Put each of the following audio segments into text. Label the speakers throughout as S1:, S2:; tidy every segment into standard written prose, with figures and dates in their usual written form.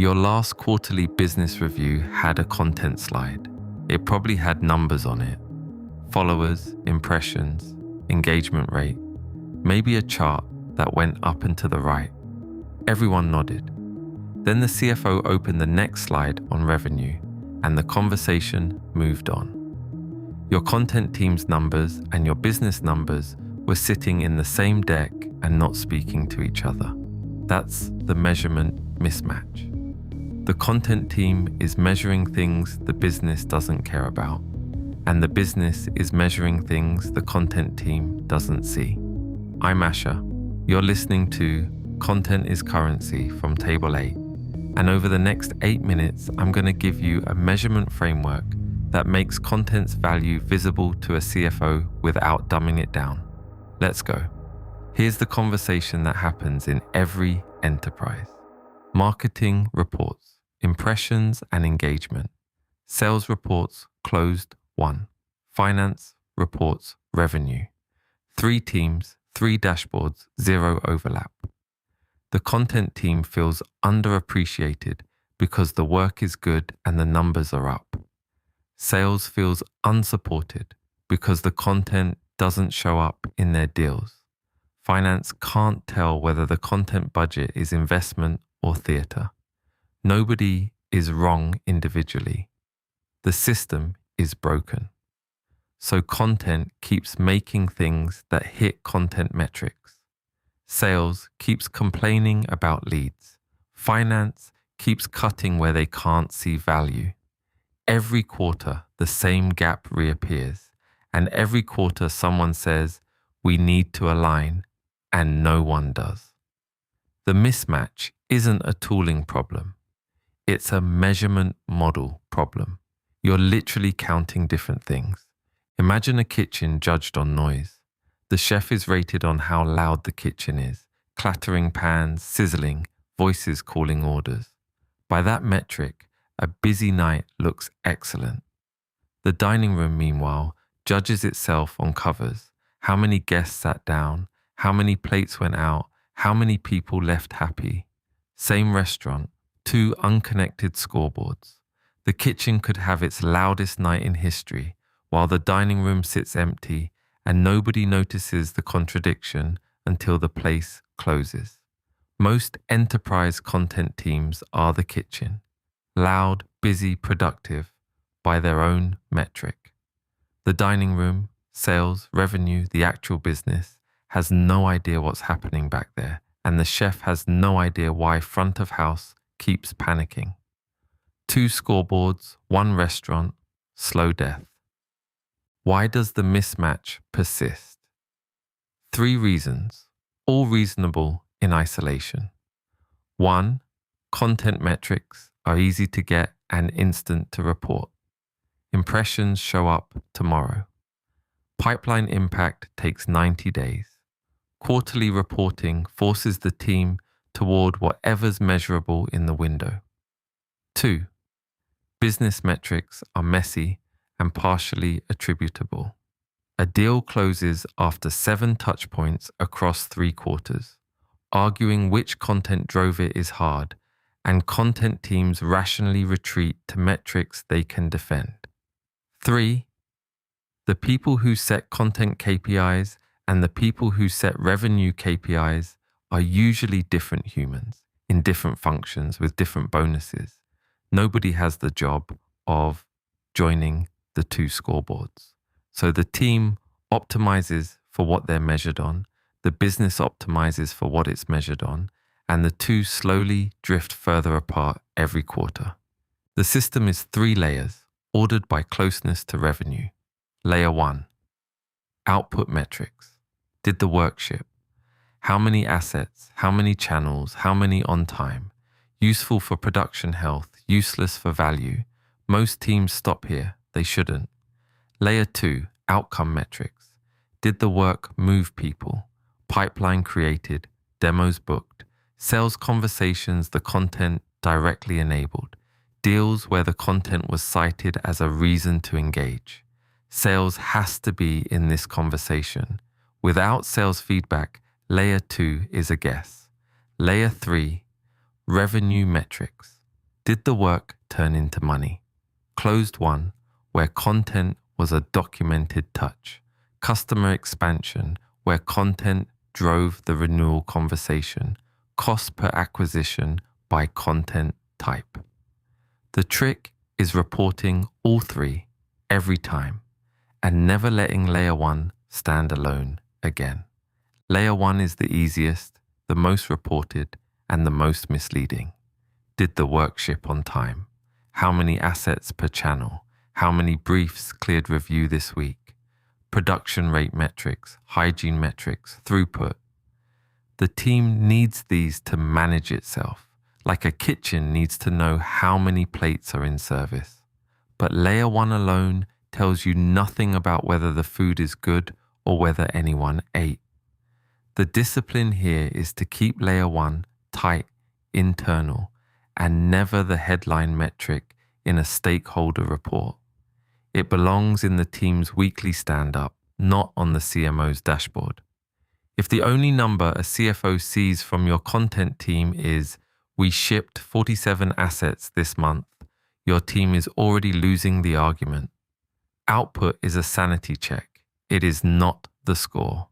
S1: Your last quarterly business review had a content slide. It probably had numbers on it. Followers, impressions, engagement rate, maybe a chart that went up and to the right. Everyone nodded. Then the CFO opened the next slide on revenue, and the conversation moved on. Your content team's numbers and your business numbers were sitting in the same deck and not speaking to each other. That's the measurement mismatch. The content team is measuring things the business doesn't care about, and the business is measuring things the content team doesn't see. I'm Asha. You're listening to Content is Currency from Table 8, and over the next 8 minutes, I'm going to give you a measurement framework that makes content's value visible to a CFO without dumbing it down. Let's go. Here's the conversation that happens in every enterprise. Marketing reports, impressions and engagement. Sales reports, closed 1. Finance reports, revenue. 3 teams, 3 dashboards, 0 overlap. The content team feels underappreciated because the work is good and the numbers are up. Sales feels unsupported because the content doesn't show up in their deals. Finance can't tell whether the content budget is investment or theatre. Nobody is wrong individually. The system is broken. So content keeps making things that hit content metrics. Sales keeps complaining about leads. Finance keeps cutting where they can't see value. Every quarter, the same gap reappears, and every quarter someone says, we need to align, and no one does. The mismatch isn't a tooling problem. It's a measurement model problem. You're literally counting different things. Imagine a kitchen judged on noise. The chef is rated on how loud the kitchen is, clattering pans, sizzling, voices calling orders. By that metric, a busy night looks excellent. The dining room, meanwhile, judges itself on covers, how many guests sat down, how many plates went out, how many people left happy. Same restaurant, 2 unconnected scoreboards. The kitchen could have its loudest night in history, while the dining room sits empty and nobody notices the contradiction until the place closes. Most enterprise content teams are the kitchen. Loud, busy, productive, by their own metric. The dining room, sales, revenue, the actual business, has no idea what's happening back there, and the chef has no idea why front of house keeps panicking. 2 scoreboards, 1 restaurant, slow death. Why does the mismatch persist? 3 reasons, all reasonable in isolation. 1, content metrics are easy to get and instant to report. Impressions show up tomorrow. Pipeline impact takes 90 days. Quarterly reporting forces the team toward whatever's measurable in the window. 2, business metrics are messy and partially attributable. A deal closes after 7 touch points across 3 quarters. Arguing which content drove it is hard, and content teams rationally retreat to metrics they can defend. 3, the people who set content KPIs and the people who set revenue KPIs are usually different humans in different functions with different bonuses. Nobody has the job of joining the 2 scoreboards. So the team optimizes for what they're measured on, the business optimizes for what it's measured on, and the 2 slowly drift further apart every quarter. The system is 3 layers, ordered by closeness to revenue. Layer 1, output metrics. Did the work ship? How many assets, how many channels, how many on time? Useful for production health, useless for value. Most teams stop here, they shouldn't. Layer 2, outcome metrics. Did the work move people? Pipeline created, demos booked, sales conversations the content directly enabled, deals where the content was cited as a reason to engage. Sales has to be in this conversation. Without sales feedback, layer 2 is a guess. Layer 3, revenue metrics. Did the work turn into money? Closed one, where content was a documented touch. Customer expansion, where content drove the renewal conversation. Cost per acquisition by content type. The trick is reporting all three every time and never letting layer one stand alone again. Layer one is the easiest, the most reported, and the most misleading. Did the work ship on time? How many assets per channel? How many briefs cleared review this week? Production rate metrics, hygiene metrics, throughput. The team needs these to manage itself, like a kitchen needs to know how many plates are in service. But layer one alone tells you nothing about whether the food is good or whether anyone ate. The discipline here is to keep layer one tight, internal, and never the headline metric in a stakeholder report. It belongs in the team's weekly stand-up, not on the CMO's dashboard. If the only number a CFO sees from your content team is, "We shipped 47 assets this month," your team is already losing the argument. Output is a sanity check. It is not the score.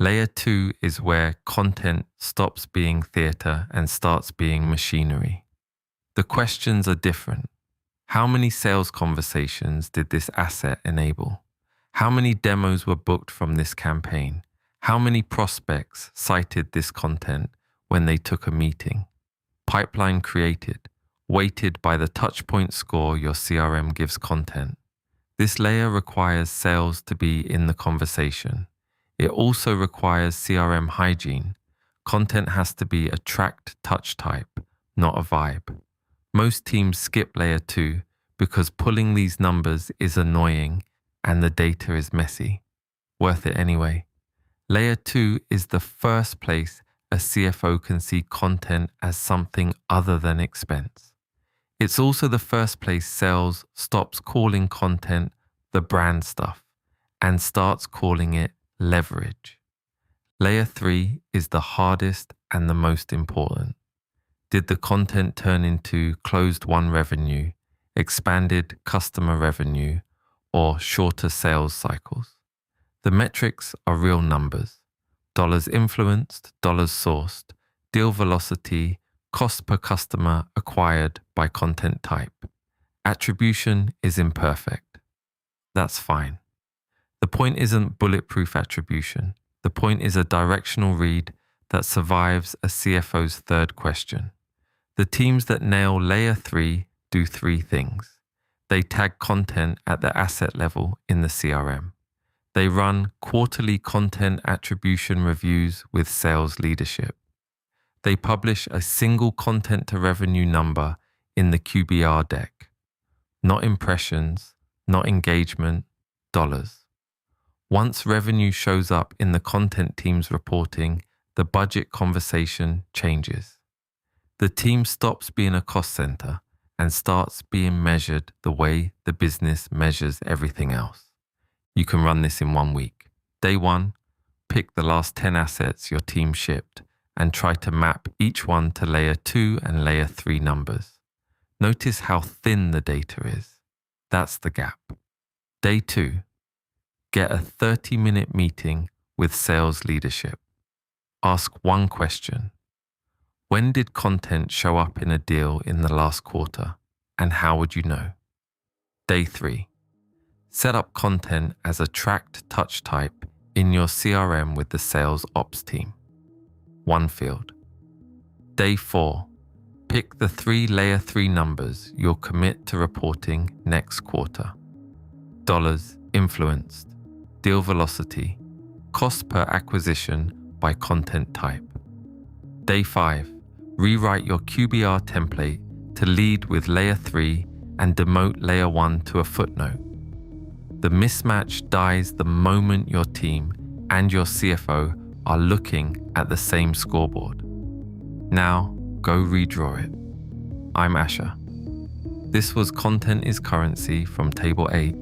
S1: Layer 2 is where content stops being theater and starts being machinery. The questions are different. How many sales conversations did this asset enable? How many demos were booked from this campaign? How many prospects cited this content when they took a meeting? Pipeline created, weighted by the touchpoint score your CRM gives content. This layer requires sales to be in the conversation. It also requires CRM hygiene. Content has to be a tracked touch type, not a vibe. Most teams skip layer 2 because pulling these numbers is annoying and the data is messy. Worth it anyway. Layer 2 is the first place a CFO can see content as something other than expense. It's also the first place sales stops calling content the brand stuff and starts calling it leverage. Layer 3 is the hardest and the most important. Did the content turn into closed one revenue, expanded customer revenue, or shorter sales cycles? The metrics are real numbers. Dollars influenced, dollars sourced, deal velocity, cost per customer acquired by content type. Attribution is imperfect. That's fine. The point isn't bulletproof attribution. The point is a directional read that survives a CFO's third question. The teams that nail layer 3 do 3 things. They tag content at the asset level in the CRM. They run quarterly content attribution reviews with sales leadership. They publish a single content to revenue number in the QBR deck. Not impressions, not engagement, dollars. Once revenue shows up in the content team's reporting, the budget conversation changes. The team stops being a cost center and starts being measured the way the business measures everything else. You can run this in 1 week. Day 1, pick the last 10 assets your team shipped and try to map each one to layer 2 and layer 3 numbers. Notice how thin the data is. That's the gap. Day 2, get a 30-minute meeting with sales leadership. Ask one question. When did content show up in a deal in the last quarter, and how would you know? Day 3. Set up content as a tracked touch type in your CRM with the sales ops team. One field. Day 4. Pick the 3 layer 3 numbers you'll commit to reporting next quarter. Dollars influenced, deal velocity, cost per acquisition by content type. Day 5. Rewrite your QBR template to lead with layer 3 and demote layer 1 to a footnote. The mismatch dies the moment your team and your CFO are looking at the same scoreboard. Now, go redraw it. I'm Asher. This was Content is Currency from Table 8.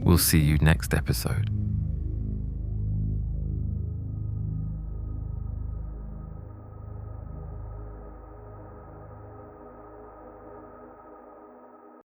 S1: We'll see you next episode.